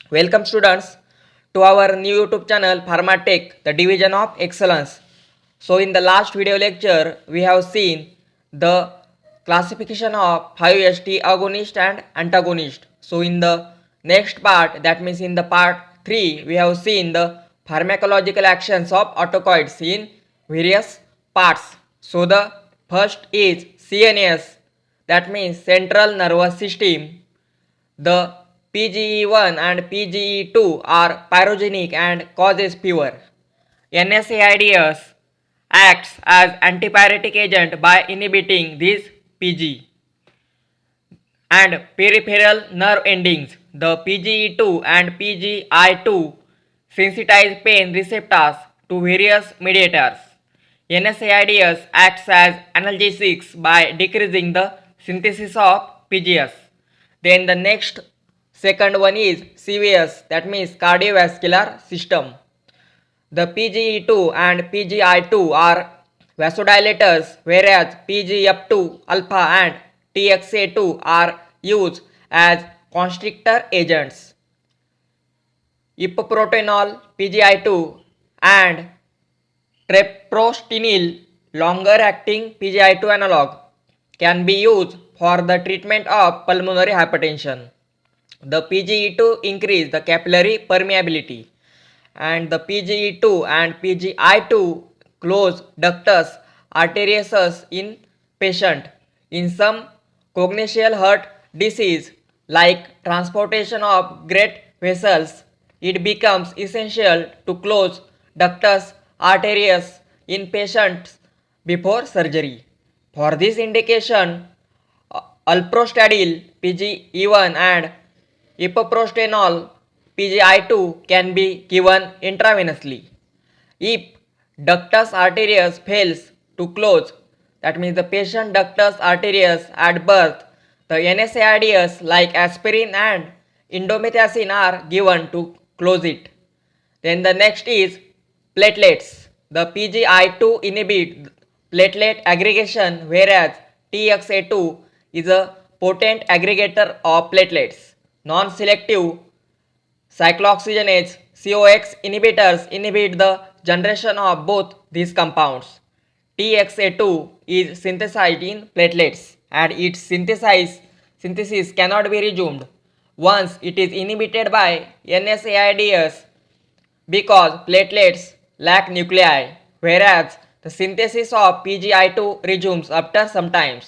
Welcome students to our new YouTube channel Pharmatech, the division of excellence. So in the last video lecture we have seen the classification of 5-HT agonist and antagonist. So in the next part, that means in the part 3, we have seen the pharmacological actions of autocoids in various parts. So the first is CNS, that means central nervous system. The PGE1 and PGE2 are pyrogenic and causes fever. NSAIDs acts as antipyretic agent by inhibiting these PG and peripheral nerve endings. The PGE2 and PGI2 sensitize pain receptors to various mediators. NSAIDs acts as analgesics by decreasing the synthesis of PGS. Then the next second one is CVS, that means cardiovascular system. The PGE2 and PGI2 are vasodilators, whereas PGF2 alpha and TXA2 are used as constrictor agents. Ipoprotenol, PGI2 and treprostinil, longer acting PGI2 analog, can be used for the treatment of pulmonary hypertension. The PGE2 increase the capillary permeability, and the PGE2 and PGI2 close ductus arteriosus in patient. In some congenital heart disease like transportation of great vessels, it becomes essential to close ductus arterius in patients before surgery. For this indication, alprostadil PGE1 and ipoprostenol PGI2 can be given intravenously. If ductus arterius fails to close, that means the patient ductus arterius at birth, the NSAIDs like aspirin and indomethacin are given to close it. Then the next is platelets. The PGI2 inhibit platelet aggregation, whereas TXA2 is a potent aggregator of platelets. Non-selective cyclooxygenase COX inhibitors inhibit the generation of both these compounds. TXA2 is synthesized in platelets and its synthesis cannot be resumed once it is inhibited by NSAIDs because platelets lack nuclei, whereas the synthesis of PGI2 resumes after some time.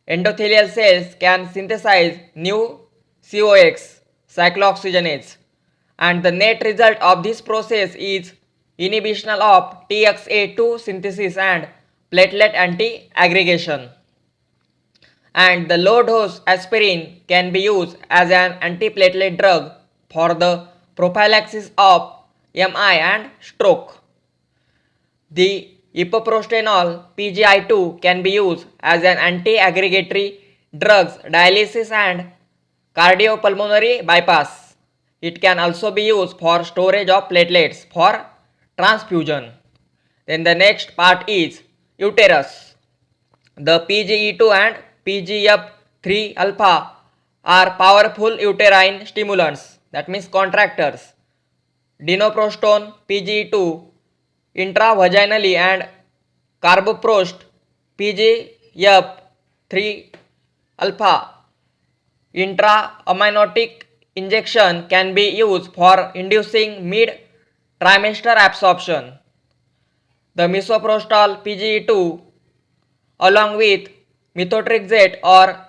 Endothelial cells can synthesize new COX cyclooxygenase, and the net result of this process is inhibition of TXA2 synthesis and platelet anti-aggregation. And the low dose aspirin can be used as an antiplatelet drug for the prophylaxis of MI and stroke. The ipoprostenol PGI2 can be used as an anti-aggregatory drugs, dialysis and cardiopulmonary bypass. It can also be used for storage of platelets for transfusion. Then the next part is uterus. The PGE2 and PGF3 alpha are powerful uterine stimulants, that means contractors. Dinoprostone PGE2 intravaginally and carboprost PGF3 alpha intraamniotic injection can be used for inducing mid-trimester absorption. The misoprostol PGE2 along with methotrexate or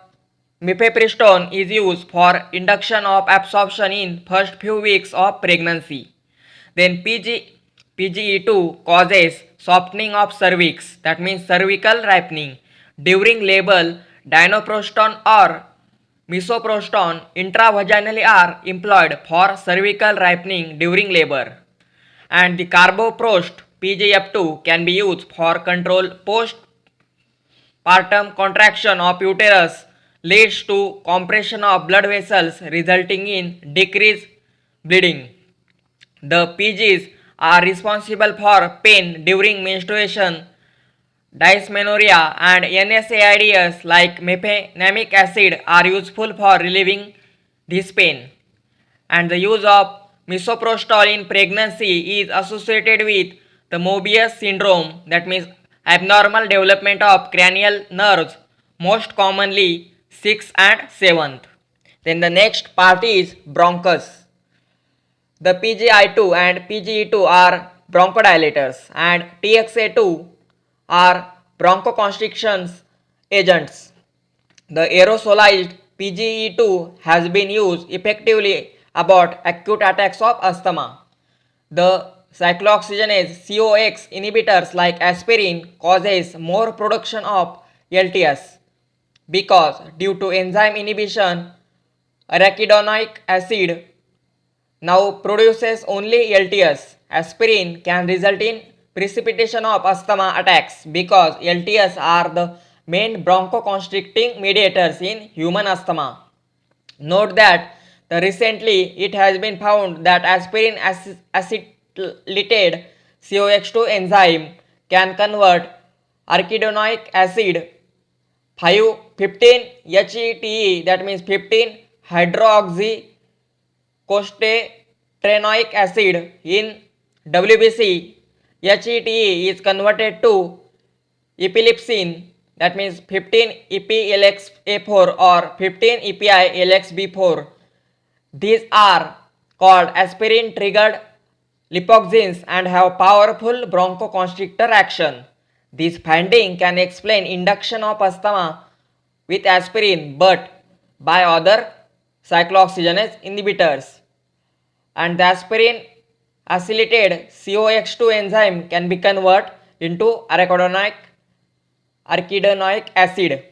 mifepristone is used for induction of absorption in first few weeks of pregnancy. Then PGE2 causes softening of cervix, that means cervical ripening. During labor, dinoprostone or misoprostone intravaginally are employed for cervical ripening during labor. And the carboprost PGF2 can be used for control postpartum contraction of uterus, leads to compression of blood vessels resulting in decreased bleeding. The PGs are responsible for pain during menstruation, dysmenorrhea, and NSAIDs like mefenamic acid are useful for relieving this pain. and the use of misoprostol in pregnancy is associated with the Mobius syndrome, that means abnormal development of cranial nerves, most commonly 6th and 7th. Then the next part is bronchus. The PGI2 and PGE2 are bronchodilators and TXA2 are bronchoconstriction agents. The aerosolized PGE2 has been used effectively about acute attacks of asthma. The cyclooxygenase COX inhibitors like aspirin causes more production of LTS because due to enzyme inhibition arachidonic acid now produces only LTS. Aspirin can result in precipitation of asthma attacks because LTS are the main bronchoconstricting mediators in human asthma. Note that recently it has been found that aspirin acetylated COX2 enzyme can convert arachidonic acid 15-HETE, that means 15 hydroxycostrenoic acid in WBC. HETE is converted to epilepsin, that means 15-EPLXA4 or 15-EPI-LXB4. These are called aspirin triggered lipoxins and have powerful bronchoconstrictor action. This finding can explain induction of asthma with aspirin but by other cyclooxygenase inhibitors. And the aspirin acetylated COX2 enzyme can be converted into arachidonic acid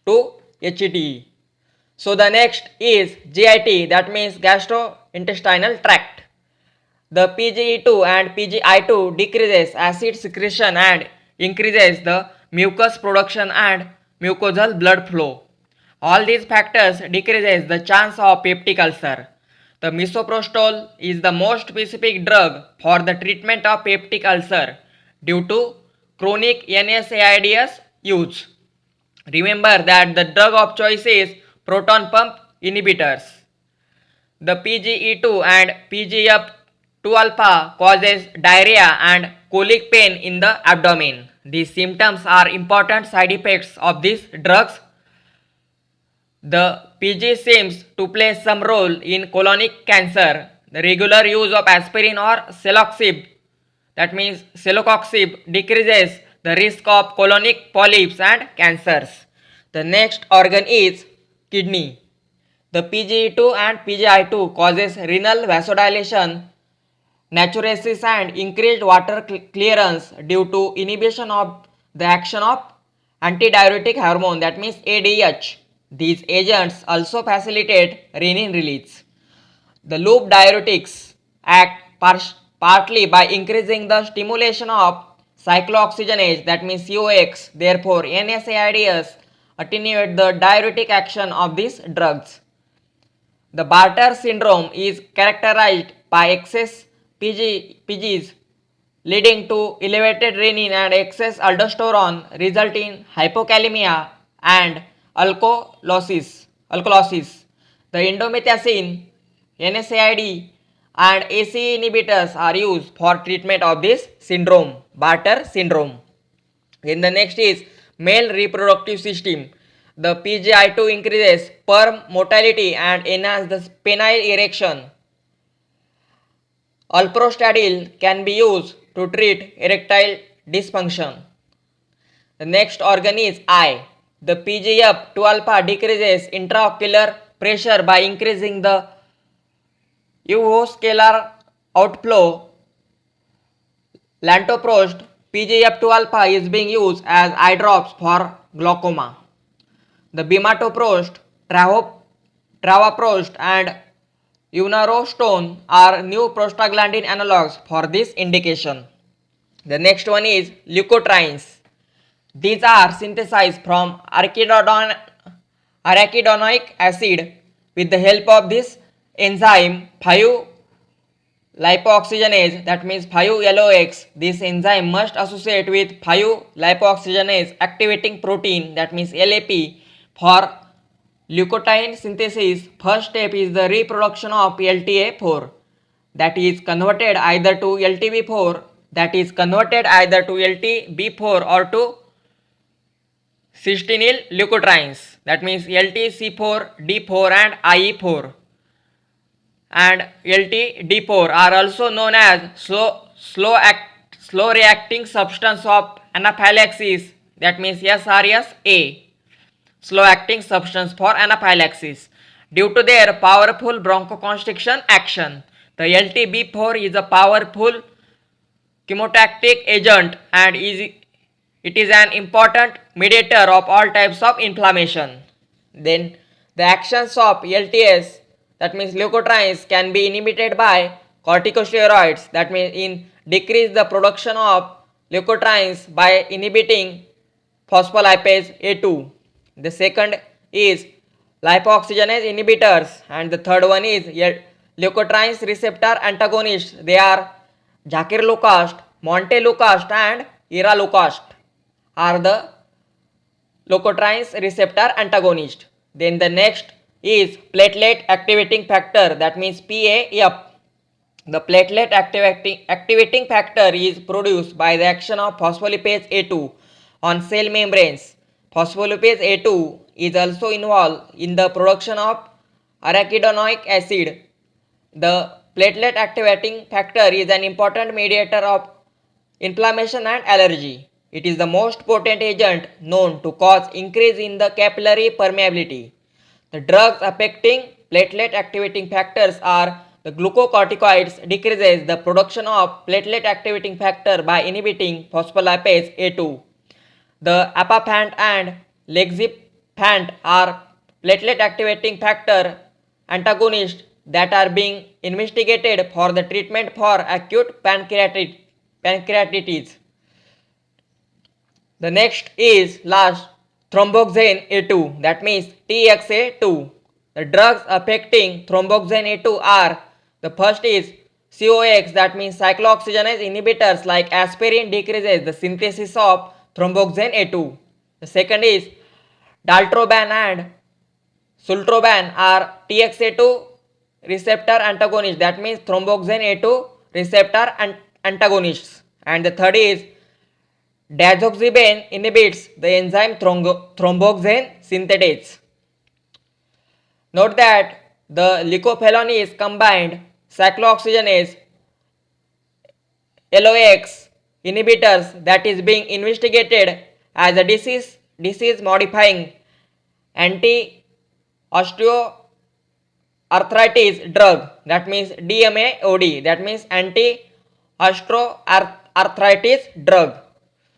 to HETE. So the next is GIT, that means gastrointestinal tract. The PGE2 and PGI2 decreases acid secretion and increases the mucus production and mucosal blood flow. All these factors decreases the chance of peptic ulcer. The misoprostol is the most specific drug for the treatment of peptic ulcer due to chronic NSAIDs use. Remember that the drug of choice is proton pump inhibitors. The PGE2 and PGF2 alpha causes diarrhea and colic pain in the abdomen. These symptoms are important side effects of these drugs. The PG seems to play some role in colonic cancer. The regular use of aspirin or celecoxib, that means celecoxib, decreases the risk of colonic polyps and cancers. The next organ is kidney. The PGE2 and PGI2 causes renal vasodilation, natriuresis and increased water clearance due to inhibition of the action of antidiuretic hormone, that means ADH. These agents also facilitate renin release. The loop diuretics act partly by increasing the stimulation of cyclooxygenase, that means COX. Therefore, NSAIDs attenuate the diuretic action of these drugs. The Bartter syndrome is characterized by excess PGs leading to elevated renin and excess aldosterone, resulting in hypokalemia and alkalosis. The indomethacin, NSAID and ACE inhibitors are used for treatment of this syndrome, Bartter syndrome. Then the next is male reproductive system. The PGI2 increases sperm motility and enhances the penile erection. Alprostadil can be used to treat erectile dysfunction. The next organ is eye. The PGF2 alpha decreases intraocular pressure by increasing the euvascular outflow. Lantoprost PGF2 alpha is being used as eye drops for glaucoma. The bimatoprost, travoprost and eunarostone are new prostaglandin analogs for this indication. The next one is leukotrienes. These are synthesized from arachidonic acid with the help of this enzyme 5-lipoxygenase, that means 5-LOX. This enzyme must associate with 5-lipoxygenase activating protein, that means LAP, for leukotyne synthesis, first step is the reproduction of LTA4, that is converted either to LTB4, that is converted either to LTB4 or to cysteine leukotrienes, that means LTC4D4 and IE4, and LTD4 are also known as slow reacting substance of anaphylaxis, that means SRSA, slow acting substance for anaphylaxis, due to their powerful bronchoconstriction action. The LTB4 is a powerful chemotactic agent and it is an important mediator of all types of inflammation. Then the actions of LTS, that means leukotrienes, can be inhibited by corticosteroids, that means in decrease the production of leukotrienes by inhibiting phospholipase A2. The second is lipoxygenase inhibitors, and the third one is leukotrienes receptor antagonists. They are Jacirlocast, Montelukast and Iralocast are the leukotrienes receptor antagonist. Then the next is platelet activating factor, that means PAF. The platelet activating factor is produced by the action of phospholipase A2 on cell membranes. Phospholipase A2 is also involved in the production of arachidonic acid. The platelet activating factor is an important mediator of inflammation and allergy. It is the most potent agent known to cause increase in the capillary permeability. The drugs affecting platelet activating factors are the glucocorticoids decreases the production of platelet activating factor by inhibiting phospholipase A2. The apafant and lexifant are platelet activating factor antagonists that are being investigated for the treatment for acute pancreatitis. The next is last thromboxane A2, that means TXA2. The drugs affecting thromboxane A2 are, the first is COX, that means cyclooxygenase inhibitors like aspirin decreases the synthesis of thromboxane A2. The second is daltroban and sultroban are TXA2 receptor antagonists, that means thromboxane A2 receptor antagonists. And the third is diazoxibane inhibits the enzyme thromboxane synthetase. Note that the licophenol is combined cyclooxygenase LOX inhibitors that is being investigated as a disease modifying anti-osteoarthritis drug, that means DMAOD, that means anti-osteoarthritis drug.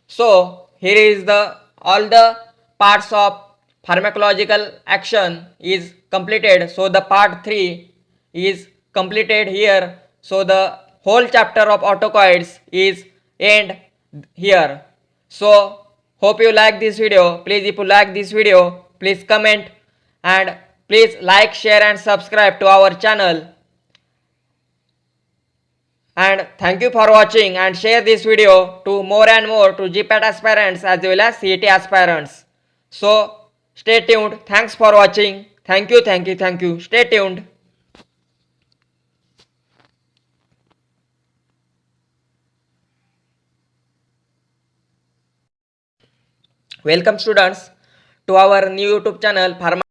So here is the all the parts of pharmacological action is completed. So the part 3 is completed here. So the whole chapter of autocoids is end here. So hope you like this video. Please, if you like this video, please comment and please like, share and subscribe to our channel. And thank you for watching, and share this video to more and more to GPAT aspirants as well as CET aspirants. So stay tuned. Thanks for watching. Thank you. Stay tuned. Welcome students to our new YouTube channel Pharma